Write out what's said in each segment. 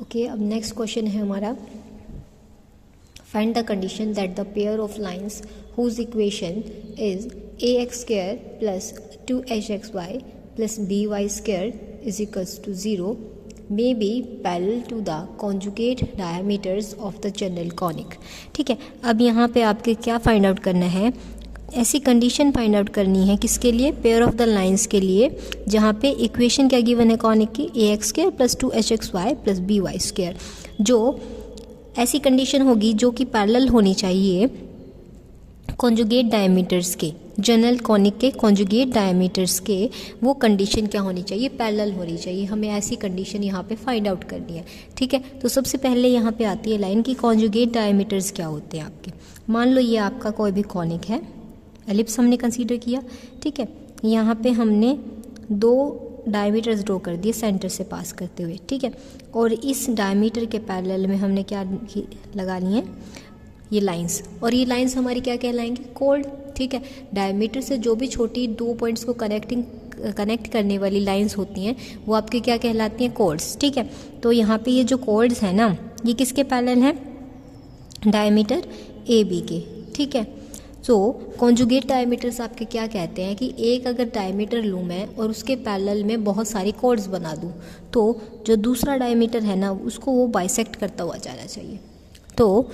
Okay, अब next question है हमारा, find the condition that the pair of lines whose equation is ax square plus 2hxy plus by square is equals to 0 may be parallel to the conjugate diameters of the general conic। ठीक है, अब यहाँ पे आपके क्या find out करना है, ऐसी कंडीशन फाइंड आउट करनी है किसके लिए, पेयर ऑफ द लाइंस के लिए, जहाँ पे इक्वेशन क्या गिवन है कॉनिक की, ax square plus 2hxy plus by square. जो ऐसी कंडीशन होगी जो कि पैरेलल होनी चाहिए कॉन्जुगेट डायमीटर्स के, जनरल कॉनिक के कॉन्जुगेट डायमीटर्स के, वो कंडीशन क्या होनी चाहिए, पैरेलल होनी चाहिए। हमें ऐसी कंडीशन यहाँ पे फाइंड आउट करनी है। ठीक है, तो सबसे पहले यहाँ पे आती है लाइन की कॉन्जुगेट डायमीटर्स क्या होते हैं आपके। मान लो ये आपका कोई भी कॉनिक है, एलिप्स हमने कंसीडर किया। ठीक है, यहाँ पे हमने 2 डायमीटर्स ड्रॉ कर दिए सेंटर से पास करते हुए। ठीक है, और इस डायमीटर के पैरेलल में हमने क्या लगा ली है, ये लाइंस, और ये लाइंस हमारी क्या कहलाएंगी, कोल्ड। ठीक है, डायमीटर से जो भी छोटी 2 पॉइंट्स को कनेक्ट करने वाली लाइंस होती हैं वो आपकी क्या कहलाती हैं, कोर्ड्स। ठीक है, तो यहाँ पे ये जो कोर्ड्स हैं ना, ये किसके पैरेलल हैं, डायमीटर ए बी के। ठीक है, तो कॉन्जुगेट डायमीटर्स आपके क्या कहते हैं कि एक अगर डायमीटर लूँ मैं और उसके पैरेलल में बहुत सारी कोर्ड्स बना दूँ, तो जो दूसरा डायमीटर है ना उसको वो बाइसेक्ट करता हुआ जाना चाहिए। तो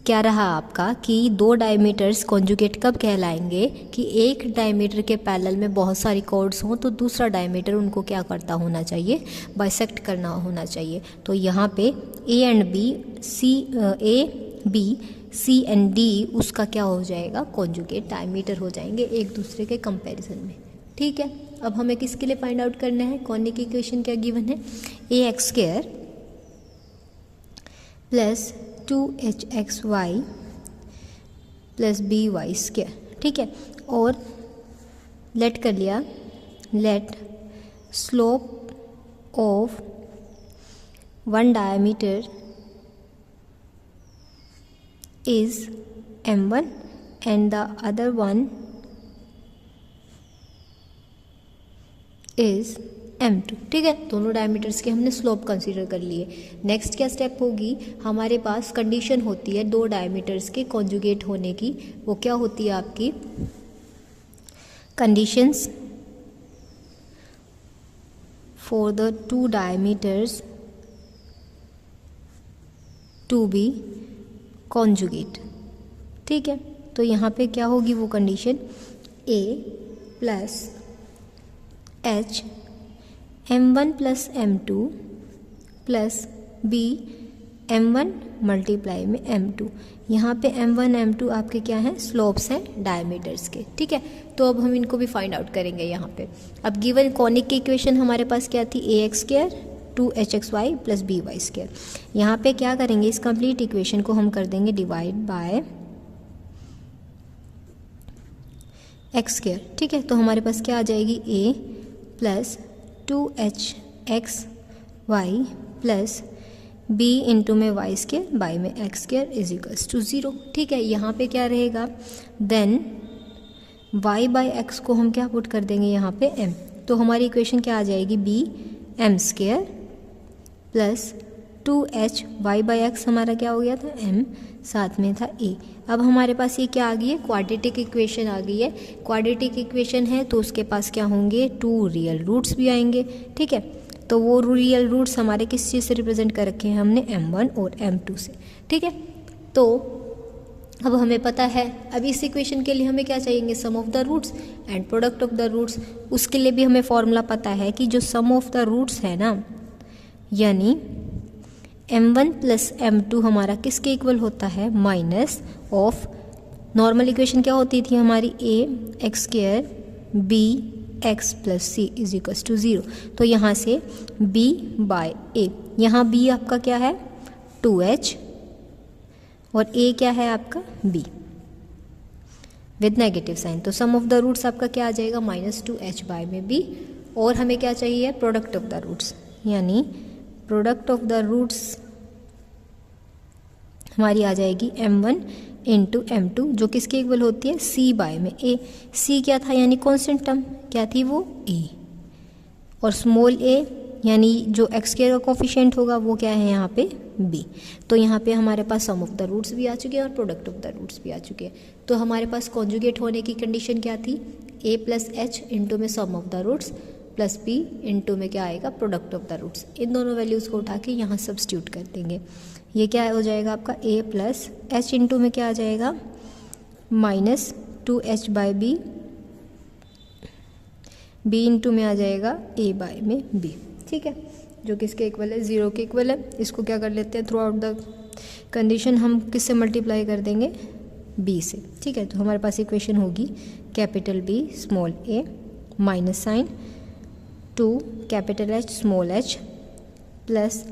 क्या रहा आपका कि 2 डायमीटर्स कॉन्जुगेट कब कहलाएंगे कि एक डायमीटर के पैरेलल में बहुत सारी कॉर्ड्स हों तो दूसरा डायमीटर उनको क्या करता होना चाहिए, बाइसेक्ट करना होना चाहिए। तो यहाँ पे A and B, A B C and D उसका क्या हो जाएगा, कॉन्जुगेट डायमीटर हो जाएंगे एक दूसरे के कंपैरिजन में। ठीक है, अब हमें किसके लिए फाइंड आउट करना है, कॉनिक की इक्वेशन क्या गिवन है, ax square plus 2hxy plus by square. ठीक है, और लेट कर लिया, let slope of one diameter is m1 and the other one is m2। ठीक है, दोनों डायमीटर्स के हमने स्लोप कंसीडर कर लिए। नेक्स्ट क्या स्टेप होगी, हमारे पास कंडीशन होती है 2 डायमीटर्स के कॉन्जुगेट होने की, वो क्या होती है आपकी, conditions for the 2 diameters to be conjugate. ठीक है, तो यहाँ पे क्या होगी वो condition, a plus h m1 plus m2 plus b m1 multiply में m2। यहाँ पे m1 m2 आपके क्या हैं, स्लोप्स हैं डायमीटर्स के। ठीक है, तो अब हम इनको भी फाइंड आउट करेंगे यहाँ पे। अब गिवन कॉनिक की इक्वेशन हमारे पास क्या थी, ax square 2hxy plus by square. यहाँ पे क्या करेंगे, इस कंप्लीट इक्वेशन को हम कर देंगे डिवाइड बाय x स्क्वायर। ठीक है, तो हमारे पास क्या आ जाएगी, a plus 2hxy plus b into में y स्क्वायर बाई में x square is equals to 0। ठीक है, यहाँ पे क्या रहेगा, देन y बाई x को हम क्या पुट कर देंगे यहाँ पे m, तो हमारी इक्वेशन क्या आ जाएगी, b m square plus 2h y by x हमारा क्या हो गया था, m, साथ में था a। अब हमारे पास ये क्या आ गई है, क्वाड्रेटिक इक्वेशन आ गई है। क्वाड्रेटिक इक्वेशन है तो उसके पास क्या होंगे, 2 रियल रूट्स भी आएंगे। ठीक है, तो वो रियल रूट्स हमारे किस चीज़ से रिप्रेजेंट कर रखे हैं हमने, m1 और m2 से। ठीक है, तो अब हमें पता है, अब इस इक्वेशन के लिए हमें क्या चाहिए, sum of the roots and product of the roots. उसके लिए भी हमें फॉर्मूला पता है कि जो सम ऑफ द रूट्स है ना, यानी m1 प्लस m2 हमारा किसके इक्वल होता है, माइनस ऑफ, नॉर्मल इक्वेशन क्या होती थी हमारी, a x square b x plus c is equals to 0। तो यहाँ से b बाय a, यहाँ b आपका क्या है 2h और a क्या है आपका b विद नेगेटिव साइन। तो सम ऑफ द रूट्स आपका क्या आ जाएगा, -2h बाय में b, और हमें क्या चाहिए, प्रोडक्ट ऑफ द रूट्स, यानी प्रोडक्ट ऑफ द रूट्स हमारी आ जाएगी m1 इंटू m2 जो किसके इक्वल होती है, c बाय में a। c क्या था, यानी कॉन्स्टेंट टर्म क्या थी वो, a, और स्मॉल a यानी जो एक्स स्क्वायर का कोफिशिएंट होगा वो क्या है यहाँ पे b। तो यहाँ पे हमारे पास सम ऑफ द रूट्स भी आ चुके हैं और प्रोडक्ट ऑफ द रूट्स भी आ चुके हैं। तो हमारे पास कॉन्जुगेट होने की कंडीशन क्या थी, a प्लस एच इंटू में sum of the roots plus b into में क्या आएगा, प्रोडक्ट ऑफ द रूट्स। इन दोनों वैल्यूज़ को उठा के यहाँ सब्स्टिट्यूट कर देंगे। ये क्या हो जाएगा आपका a प्लस एच इंटू में क्या आ जाएगा, minus 2h by b, b into में आ जाएगा a बाई में b। ठीक है, जो किसके इक्वल है, 0 के इक्वल है। इसको क्या कर लेते हैं, थ्रू आउट द कंडीशन हम किससे मल्टीप्लाई कर देंगे, b से। ठीक है, तो हमारे पास इक्वेशन होगी capital B small a minus sign 2 capital H small h plus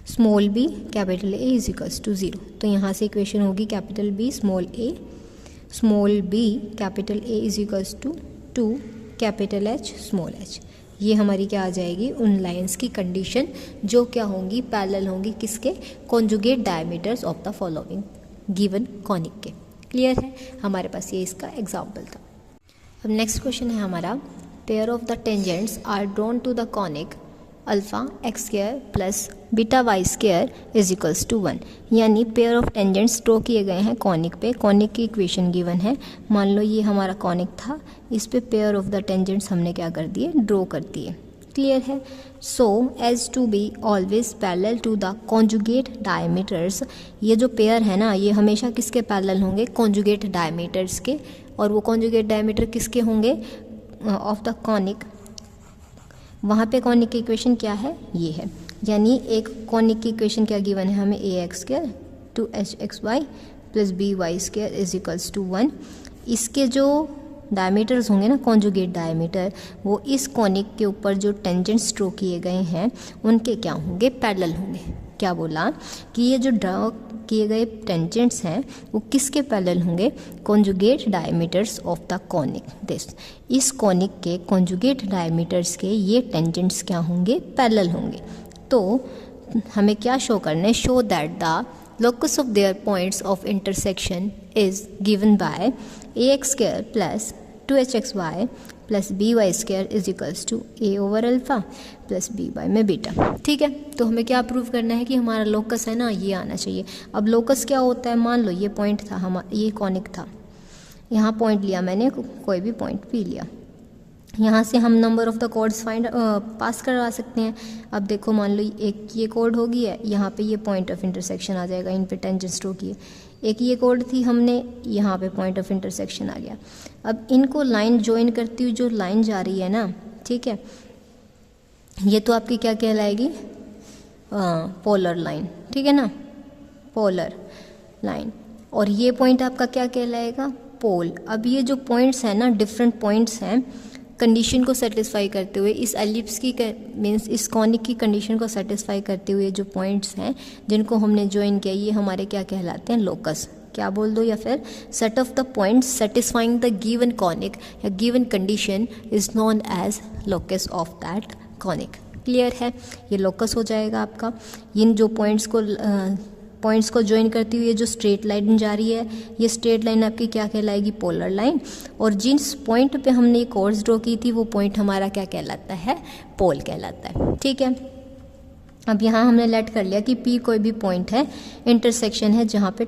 small b capital A is equals to 0। तो यहाँ से इक्वेशन होगी capital B small a small b capital A is equals to 2 capital H small h। ये हमारी क्या आ जाएगी, उन लाइंस की कंडीशन जो क्या होंगी, पैरेलल होंगी किसके, conjugate diameters of the following given conic के। क्लियर है, हमारे पास ये इसका एग्जाम्पल था। अब नेक्स्ट क्वेश्चन है हमारा, pair of the tangents are drawn to the conic alpha x square plus beta Y square is equals to 1। यानी पेयर ऑफ टेंजेंट्स ड्रॉ किए गए हैं कॉनिक पे। कॉनिक की इक्वेशन गिवन है, मान लो ये हमारा कॉनिक था, इस पे पेयर ऑफ द टेंजेंट्स हमने क्या कर दिए, ड्रॉ कर दिए। क्लियर है, so as to be always parallel to the conjugate diameters. ये जो पेयर है ना, ये हमेशा किसके पैरेलल होंगे, कॉन्जुगेट डायमीटर्स के। और वो कॉन्जुगेट डायमीटर किसके होंगे, ऑफ द कॉनिक। वहाँ पे कॉनिक की इक्वेशन क्या है, ये है। यानी एक कॉनिक की इक्वेशन क्या गिवन है हमें, A X square 2hxy plus B Y square is equals to 1। इसके जो डायमीटर्स होंगे ना, कॉन्जुगेट डायमीटर, वो इस कॉनिक के ऊपर जो टेंजेंट्स ड्रॉ किए गए हैं उनके क्या होंगे, पैरेलल होंगे। क्या बोला कि ये जो ड्रॉ किए गए टेंजेंट्स हैं वो किसके पैरेलल होंगे, conjugate diameters of the conic this. इस कॉनिक के कॉन्जुगेट डायमीटर्स के ये टेंजेंट्स क्या होंगे, पैरेलल होंगे। तो हमें क्या शो करना है, show that the locus of their points of intersection is given by ax square plus 2hxy plus by square is equals to a over alpha plus by में बीटा। ठीक है, तो हमें क्या प्रूव करना है कि हमारा लोकस है ना, ये आना चाहिए। अब लोकस क्या होता है, मान लो ये पॉइंट था हमारा, ये कॉनिक था, यहाँ पॉइंट लिया मैंने, कोई भी पॉइंट भी लिया, यहाँ से हम नंबर ऑफ द कोड्स पास करवा सकते हैं। अब देखो, मान लो एक ये कोड होगी है, यहाँ पे ये पॉइंट ऑफ इंटरसेक्शन आ जाएगा, इन पे टेंजेंट्स ड्रॉ किए। एक ये कोड थी हमने, यहाँ पे पॉइंट ऑफ इंटरसेक्शन आ गया। अब इनको लाइन ज्वाइन करती हुई जो लाइन जा रही है ना, ठीक है, ये तो आपकी क्या कहलाएगी, पोलर लाइन। ठीक है ना, पोलर लाइन। और ये पॉइंट आपका क्या कहलाएगा, पोल। अब ये जो पॉइंट्स हैं ना, डिफरेंट पॉइंट्स हैं, कंडीशन को सेटिस्फाई करते हुए, इस एलिप्स की मीन्स इस कॉनिक की कंडीशन को सेटिस्फाई करते हुए जो पॉइंट्स हैं जिनको हमने ज्वाइन किया, ये हमारे क्या कहलाते हैं, लोकस। क्या बोल दो, या फिर set of the points satisfying the given conic या given condition is known as locus of that conic. Clear है, ये लोकस हो जाएगा आपका। इन जो पॉइंट्स को ज्वाइन करती हुई जो स्ट्रेट लाइन जा रही है, ये स्ट्रेट लाइन आपकी क्या कहलाएगी, पोलर लाइन। और जिस पॉइंट पे हमने कोर्स ड्रॉ की थी वो पॉइंट हमारा क्या कहलाता है, पोल कहलाता है। ठीक है, अब यहाँ हमने लेट कर लिया कि P कोई भी पॉइंट है, इंटरसेक्शन है, जहाँ पे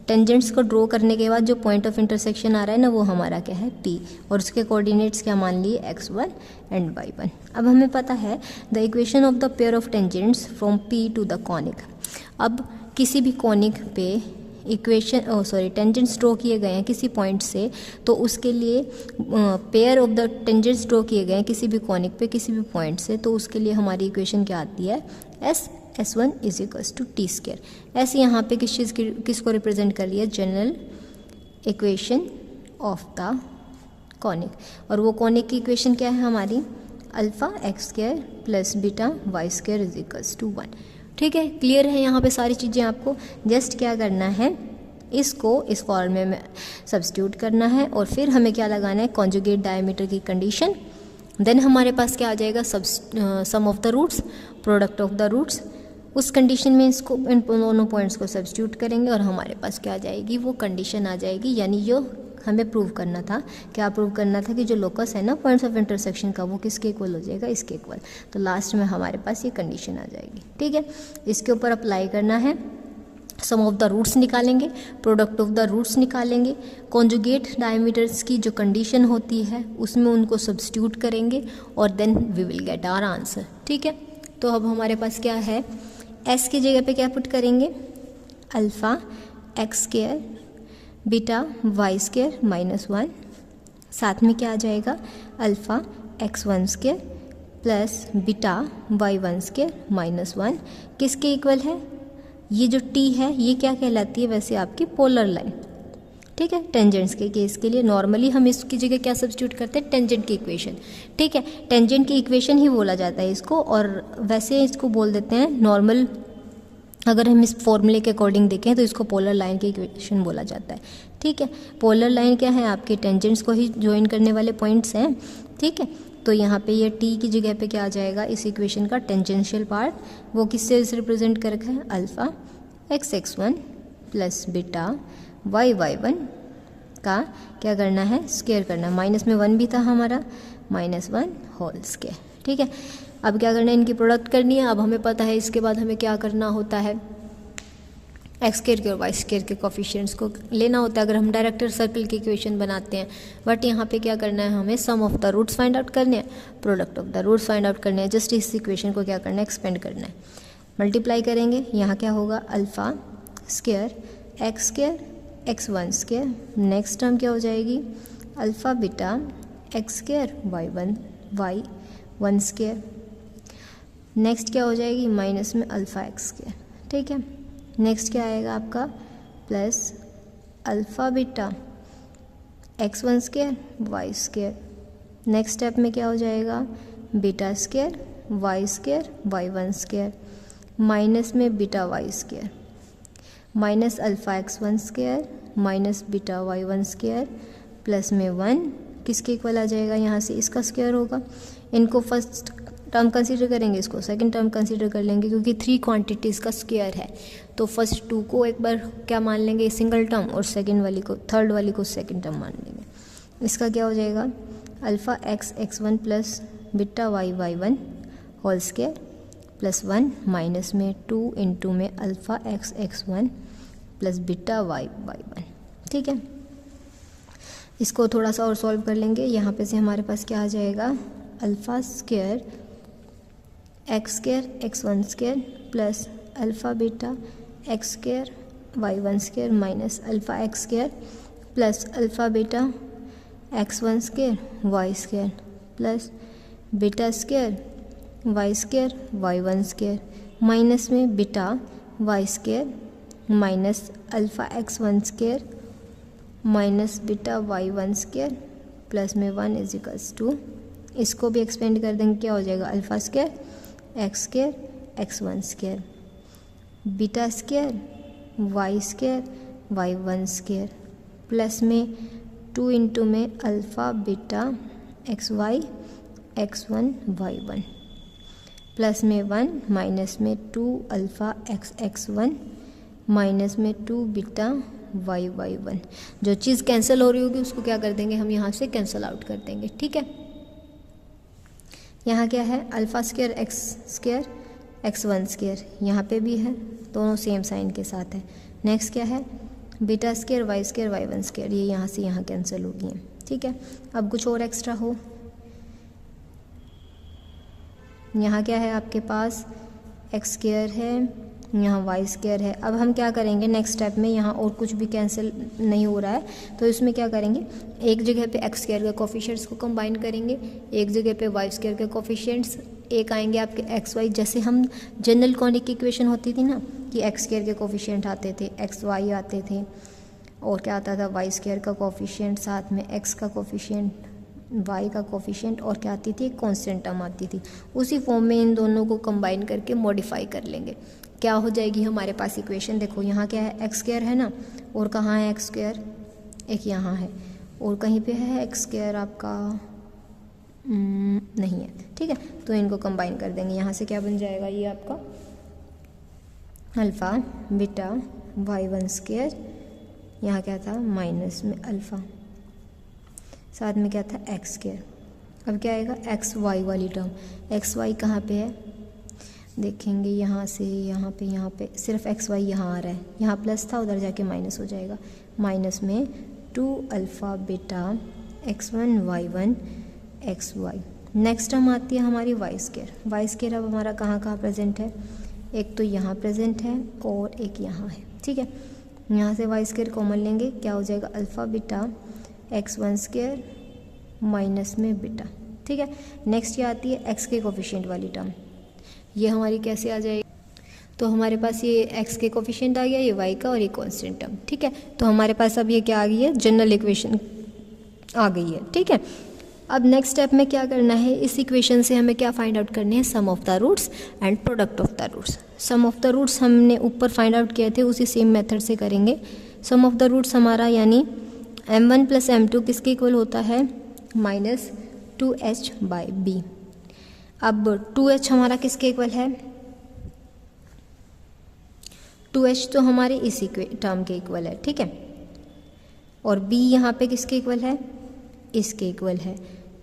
टेंजेंट्स को ड्रॉ करने के बाद जो पॉइंट ऑफ इंटरसेक्शन आ रहा है ना, वो हमारा क्या है, P। और उसके कोऑर्डिनेट्स क्या मान लिए, x1 एंड y1। अब हमें पता है the equation of the pair of tangents from P to the conic. अब किसी भी कॉनिक पे टेंजेंट्स ड्रॉ किए गए हैं किसी पॉइंट से, तो उसके लिए pair of the tangents draw किए गए हैं किसी भी कॉनिक पे किसी भी पॉइंट से, तो उसके लिए हमारी इक्वेशन क्या आती है, S1 is equals to t square. ऐसे यहाँ पे किसको रिप्रेजेंट कर लिया, general equation of the conic. और वो कॉनिक की इक्वेशन क्या है हमारी, alpha x square plus beta Y square is equals to 1। ठीक है, क्लियर है यहाँ पे सारी चीज़ें। आपको जस्ट क्या करना है, इसको इस फॉर्मूले में सब्स्टिट्यूट करना है और फिर हमें क्या लगाना है, कॉन्जुगेट डायमीटर की कंडीशन। देन हमारे पास क्या आ जाएगा, sum of the roots, product of the roots. उस कंडीशन में इसको इन दोनों पॉइंट्स को सब्स्टिट्यूट करेंगे और हमारे पास क्या आ जाएगी, वो कंडीशन आ जाएगी। यानी जो हमें प्रूव करना था, क्या प्रूव करना था कि जो लोकस है ना पॉइंट्स ऑफ इंटरसेक्शन का, वो किसके इक्वल हो जाएगा, इसके इक्वल। तो लास्ट में हमारे पास ये कंडीशन आ जाएगी। ठीक है, इसके ऊपर अप्लाई करना है, सम ऑफ द रूट्स निकालेंगे, प्रोडक्ट ऑफ द रूट्स निकालेंगे, कॉन्जुगेट डायमीटर्स की जो कंडीशन होती है उसमें उनको सब्स्टिट्यूट करेंगे और then we will get our answer. ठीक है, तो अब हमारे पास क्या है, एस की जगह पे क्या पुट करेंगे, alpha x square beta Y square minus 1, साथ में क्या आ जाएगा, alpha x1 square plus beta y1 square minus 1, किसके इक्वल है, ये जो t है ये क्या कहलाती है वैसे, आपकी पोलर लाइन। ठीक है, टेंजेंट्स के केस के लिए नॉर्मली हम इसकी जगह क्या सब्स्टिट्यूट करते हैं, टेंजेंट की इक्वेशन। ठीक है, टेंजेंट की इक्वेशन ही बोला जाता है इसको, और वैसे इसको बोल देते हैं नॉर्मल, अगर हम इस फॉर्मूले के अकॉर्डिंग देखें तो इसको पोलर लाइन की इक्वेशन बोला जाता है। ठीक है, पोलर लाइन क्या है, आपके टेंजेंट्स को ही ज्वाइन करने वाले पॉइंट्स हैं। ठीक है, तो यहाँ पे ये t की जगह पे क्या आ जाएगा, इस इक्वेशन का टेंजेंशियल पार्ट, वो किससे रिप्रेजेंट कर रखा है, alpha x1 plus beta y1 का क्या करना है, स्क्वायर करना है, माइनस में 1 भी था हमारा, -1 होल स्क्वायर। ठीक है, अब क्या करना है, इनकी प्रोडक्ट करनी है। अब हमें पता है इसके बाद हमें क्या करना होता है, एक्स स्क्वायर के और वाई स्क्वायर के कोफिशिएंट्स को लेना होता है अगर हम डायरेक्टर सर्कल की इक्वेशन बनाते हैं। बट यहाँ पे क्या करना है, हमें sum of the roots find out करने हैं, product of the roots find out करने हैं। जस्ट इस इक्वेशन को क्या करना है, एक्सपेंड करना है, मल्टीप्लाई करेंगे। यहाँ क्या होगा, alpha square x square x1 square, next term क्या हो जाएगी, alpha beta X square y1 square, next क्या हो जाएगी, माइनस में अल्फ़ा एक्स स्क्वायर। ठीक है, नेक्स्ट क्या आएगा आपका, plus alpha beta x1 square Y square, next step में क्या हो जाएगा, beta square Y square y1 square, minus में beta Y square, minus alpha x1 square minus beta y1 square, plus में 1 किसके इक्वल आ जाएगा, यहाँ से इसका स्क्वायर होगा। इनको फर्स्ट टर्म कंसीडर करेंगे, इसको सेकंड टर्म कंसीडर कर लेंगे, क्योंकि 3 क्वांटिटीज़ का स्क्वायर है। तो फर्स्ट 2 को एक बार क्या मान लेंगे, सिंगल टर्म, और सेकंड वाली को, थर्ड वाली को सेकंड टर्म मान लेंगे। इसका क्या हो जाएगा, alpha x1 plus beta y1 whole square plus 1 minus में 2 इंटू में alpha x1 plus beta y1। ठीक है, इसको थोड़ा सा और सॉल्व कर लेंगे। यहाँ पे से हमारे पास क्या आ जाएगा, alpha square x square x1 square plus alpha beta X square y1 square minus alpha x square plus alpha beta x1 square y square plus beta square y square y1 square, minus में beta y square minus alpha x1 square minus beta y1 square plus में 1 is equals to, इसको भी expand कर देंगे, क्या हो जाएगा, alpha square x square x1 square beta square Y square y1 square plus में 2 इंटू में alpha beta xy x1 y1 plus में 1 माइनस में 2 अल्फ़ा x1 माइनस में 2 बीटा y1। जो चीज़ कैंसिल हो रही होगी उसको क्या कर देंगे, हम यहाँ से कैंसिल आउट कर देंगे। ठीक है, यहाँ क्या है, alpha square x square x1 square, यहाँ पे भी है, दोनों सेम साइन के साथ है। नेक्स्ट क्या है, beta square Y square y1 square, ये यहाँ से यहाँ कैंसिल हो गई हैं। ठीक है, अब कुछ और एक्स्ट्रा हो, यहाँ क्या है आपके पास, एक्स स्क्वायर है, यहाँ वाई स्क्वायर है। अब हम क्या करेंगे, नेक्स्ट स्टेप में यहाँ और कुछ भी कैंसिल नहीं हो रहा है, तो इसमें क्या करेंगे, एक जगह पे एक्स स्क्वायर के कोफिशिएंट्स को कंबाइन करेंगे, एक जगह पे वाई स्क्वायर के कोफिशिएंट्स, एक आएंगे आपके एक्स वाई, जैसे हम जनरल कॉनिक की इक्वेशन होती थी ना कि एक्स स्क्वायर के कोफिशिएंट आते थे, एक्स वाई आते थे, और क्या आता था, वाई स्क्वायर का कोफिशिएंट, साथ में एक्स का कोफिशिएंट, वाई का कोफिशिएंट, और क्या आती थी, कांस्टेंट टर्म आती थी। उसी फॉर्म में इन दोनों को कंबाइन करके मॉडिफाई कर लेंगे। क्या हो जाएगी हमारे पास इक्वेशन, देखो यहाँ क्या है, एक्स स्क्वायर है ना, और कहाँ है एक्स स्क्वायर, एक यहाँ है, और कहीं पे है एक्स स्क्वायर आपका नहीं है। ठीक है, तो इनको कंबाइन कर देंगे, यहाँ से क्या बन जाएगा, ये आपका अल्फ़ा बीटा y1 स्क्वायर, यहाँ क्या था, माइनस में अल्फ़ा साथ में क्या था एक्स स्क्वायर। अब क्या आएगा एक्स वाई वाली टर्म, एक्स वाई कहाँ पे है देखेंगे, यहाँ से यहाँ पे सिर्फ एक्स वाई यहाँ आ रहा है, यहाँ प्लस था उधर जाके माइनस हो जाएगा, माइनस में 2 alpha beta x1 y1 xy। Next term आती है हमारी वाई स्क्वायर। वाई स्क्वायर अब हमारा कहाँ कहाँ प्रेजेंट है, एक तो यहाँ प्रेजेंट है और एक यहाँ है, ठीक है। यहाँ से वाई स्क्वायर कॉमन लेंगे, क्या हो जाएगा alpha beta x1 square minus में बीटा, ठीक है। नेक्स्ट ये आती है एक्स के कोफिशिएंट वाली टर्म, ये हमारी कैसे आ जाएगी, तो हमारे पास ये एक्स के कोफिशिएंट आ गया, ये वाई का और ये कांस्टेंट टर्म, ठीक है। तो हमारे पास अब ये क्या आ गई है, जनरल इक्वेशन आ गई है, ठीक है। अब नेक्स्ट स्टेप में क्या करना है, इस इक्वेशन से हमें क्या फाइंड आउट करने हैं, sum of the roots and product of the roots. Sum of the roots हमने ऊपर फाइंड आउट किए थे, उसी सेम मेथड से करेंगे। सम ऑफ द रूट्स हमारा यानी m1 प्लस m2 किसके इक्वल होता है, -2h/b। अब 2h हमारा किसके इक्वल है, 2h तो हमारे इस टर्म के इक्वल है, ठीक है। और b यहाँ पे किसके इक्वल है, इसके इक्वल है,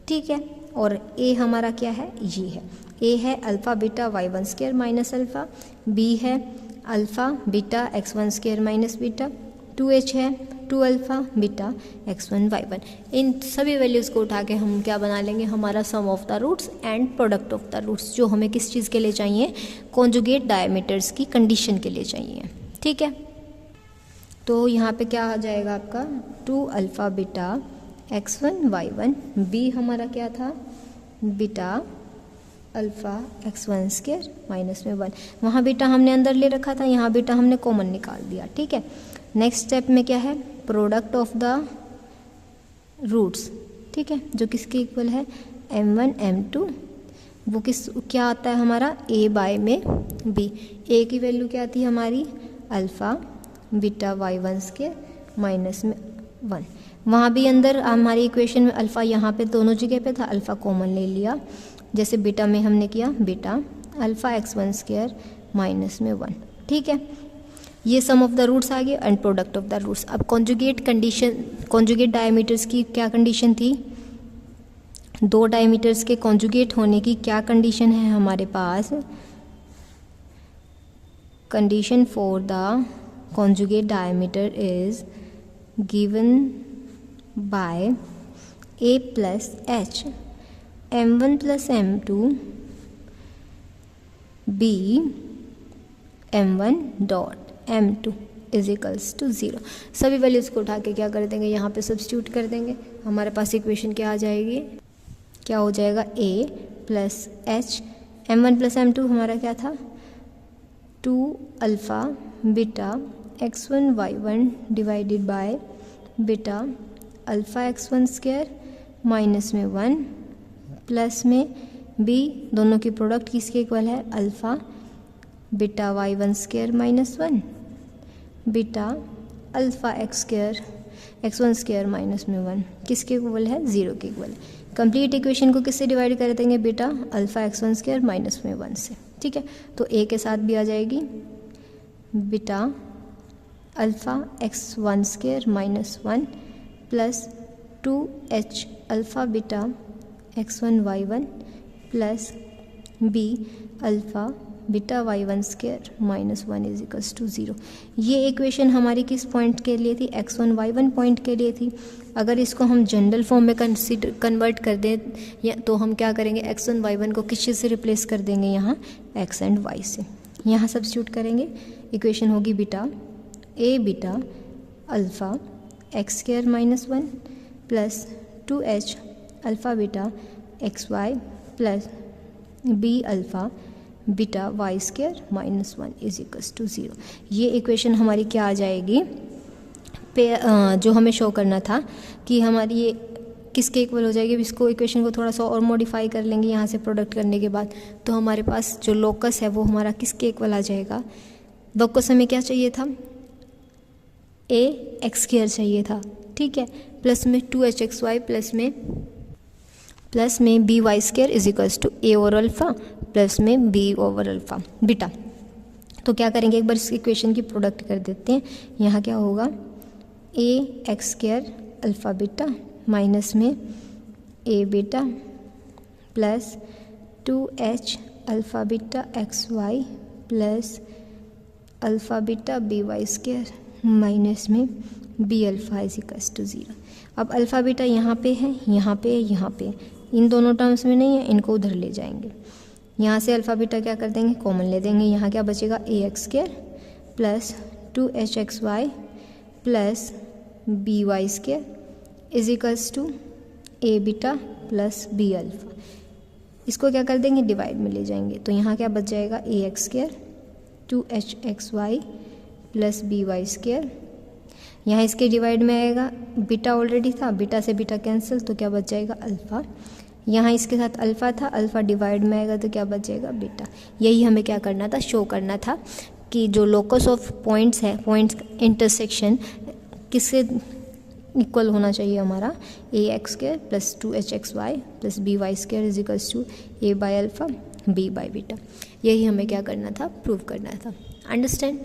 ठीक है। और a हमारा क्या है, ये है, a है alpha beta y1 square minus alpha, b है alpha beta x1 square minus beta, 2h है 2 अल्फ़ा बीटा x1 y1। इन सभी वैल्यूज़ को उठा के हम क्या बना लेंगे, हमारा sum of the roots and product of the roots, जो हमें किस चीज़ के लिए चाहिए, कॉन्जुगेट डायमीटर्स की कंडीशन के लिए चाहिए, ठीक है। तो यहाँ पे क्या आ जाएगा आपका 2 alpha beta x1 y1, b हमारा क्या था beta alpha x1 square minus में 1, वहाँ बीटा हमने अंदर ले रखा था, यहाँ बीटा हमने कॉमन निकाल दिया, ठीक है। नेक्स्ट स्टेप में क्या है, प्रोडक्ट ऑफ द रूट्स, ठीक है, जो किसके इक्वल है m1 m2, वो क्या आता है हमारा a बाय में b। a की वैल्यू क्या आती है हमारी alpha beta y1 square minus में 1, वहाँ भी अंदर हमारी इक्वेशन में अल्फ़ा यहाँ पे दोनों जगह पे था, अल्फ़ा कॉमन ले लिया, जैसे बीटा में हमने किया beta alpha x1 square minus में 1, ठीक है। ये सम ऑफ द रूट्स आ गए and product of the roots. अब कॉन्जुगेट कंडीशन, कॉन्जुगेट डायमीटर्स की क्या कंडीशन थी, दो डायमीटर्स के कॉन्जुगेट होने की क्या कंडीशन है हमारे पास, condition for the conjugate diameter is given by a plus h m1 plus m2 b m1 dot m2 is equals to 0। सभी वैल्यूज़ को उठा के क्या कर देंगे, यहाँ पे सब्स्टिट्यूट कर देंगे, हमारे पास इक्वेशन क्या आ जाएगी, क्या हो जाएगा a plus h, m1 plus m2 हमारा क्या था 2 alpha beta x1 y1 divided by beta alpha x1 square minus में 1 प्लस में b, दोनों की प्रोडक्ट किसके इक्वल है alpha beta y1 square minus 1 beta alpha x1 square minus में 1 किसके इक्वल है 0 के इक्वल है। कंप्लीट इक्वेशन को किससे डिवाइड कर देंगे, beta alpha x1 square minus में 1 से, ठीक है। तो a के साथ भी आ जाएगी beta alpha x1 square minus 1 plus 2h alpha beta x1 y1 plus b alpha beta y1 square minus 1 is equals to 0। ये इक्वेशन हमारी किस पॉइंट के लिए थी, x1 y1 पॉइंट के लिए थी। अगर इसको हम जनरल फॉर्म में कन्वर्ट कर दें या तो हम क्या करेंगे, x1 y1 को किस चीज़ से रिप्लेस कर देंगे, यहाँ x एंड y से, यहाँ सब्स्टिट्यूट करेंगे, इक्वेशन होगी beta a beta alpha x square minus 1 plus 2h alpha beta xy plus b alpha beta y square minus 1 is equals to 0। ये इक्वेशन हमारी क्या आ जाएगी, जो हमें शो करना था कि हमारी ये किसके इक्वल हो जाएगी। इसको इक्वेशन को थोड़ा सा और मॉडिफाई कर लेंगे यहाँ से प्रोडक्ट करने के बाद, तो हमारे पास जो लोकस है वो हमारा किसके इक्वल आ जाएगा। लोकस हमें क्या चाहिए था, a एक्स स्क्वायर चाहिए था, ठीक है, प्लस में 2hxy प्लस में b Y square is equals to a over alpha plus में b ओवर अल्फ़ा बीटा। तो क्या करेंगे, एक बार इस इक्वेशन की प्रोडक्ट कर देते हैं। यहाँ क्या होगा, a X square alpha beta minus में A beta plus 2h alpha beta X Y plus alpha beta B Y square minus में B alpha is equals to 0। अब अल्फ़ा बीटा यहाँ पे है, यहाँ पे है, यहाँ पे, इन दोनों टर्म्स में नहीं है, इनको उधर ले जाएंगे। यहाँ से अल्फ़ा बीटा क्या कर देंगे, कॉमन ले देंगे। यहाँ क्या बचेगा, A X square plus 2h X Y plus B Y square is equals to A beta plus B alpha. इसको क्या कर देंगे, डिवाइड में ले जाएंगे। तो यहाँ क्या बच जाएगा, A X square 2h X Y plus B Y square. यहाँ इसके डिवाइड में आएगा, बीटा ऑलरेडी था, बीटा से बीटा कैंसिल, तो क्या बच जाएगा अल्फ़ा। यहाँ इसके साथ अल्फ़ा था, अल्फ़ा डिवाइड में आएगा तो क्या बच जाएगा बीटा। यही हमें क्या करना था, शो करना था कि जो लोकस ऑफ पॉइंट्स है, पॉइंट्स इंटरसेक्शन किससे इक्वल होना चाहिए हमारा, A X square plus 2h X Y plus B Y square is equals to A by alpha B by beta. यही हमें क्या करना था, प्रूव करना था। अंडरस्टैंड।